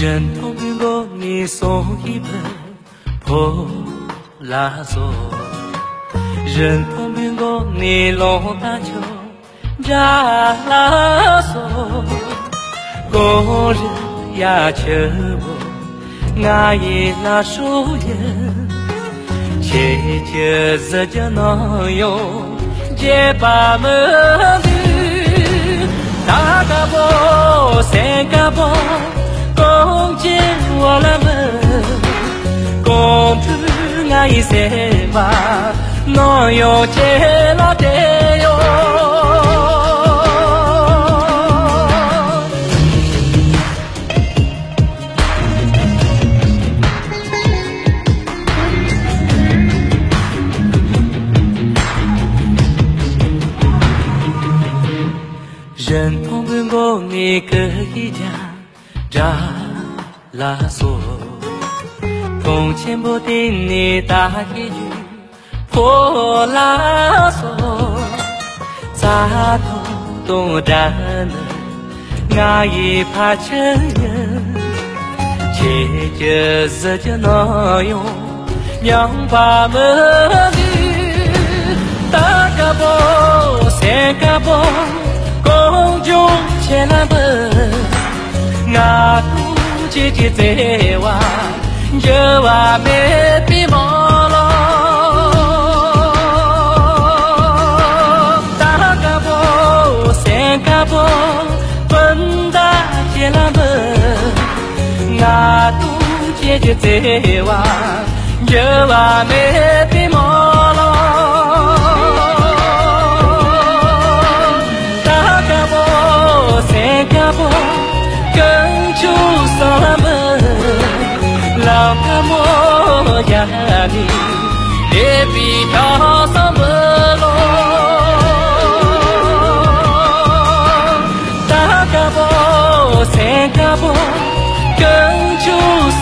人同边个你送一盆破拉索，人同边个你弄大球扎拉索，工人呀求我，俺也那手人，切切日就能用结把门的，大个包三个包。公鸡我了们，公主俺一些嘛，能用钱了得哟。人同本我你个一家。扎拉索，从前不听你打一句破拉索，咋头动战呢？俺也怕承认，切这日就能用娘把门的，大个包三个包，公主前来奔。俺都姐姐在玩，这娃没比毛了。大个包三个包，分大姐了们。俺都姐姐在玩，这娃没比毛了。大个包三个包。更就上了门，老个莫呀你，也比跳上门喽。大个包三个包，更就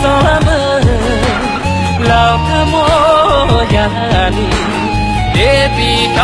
上了门，老个莫呀你，也比跳。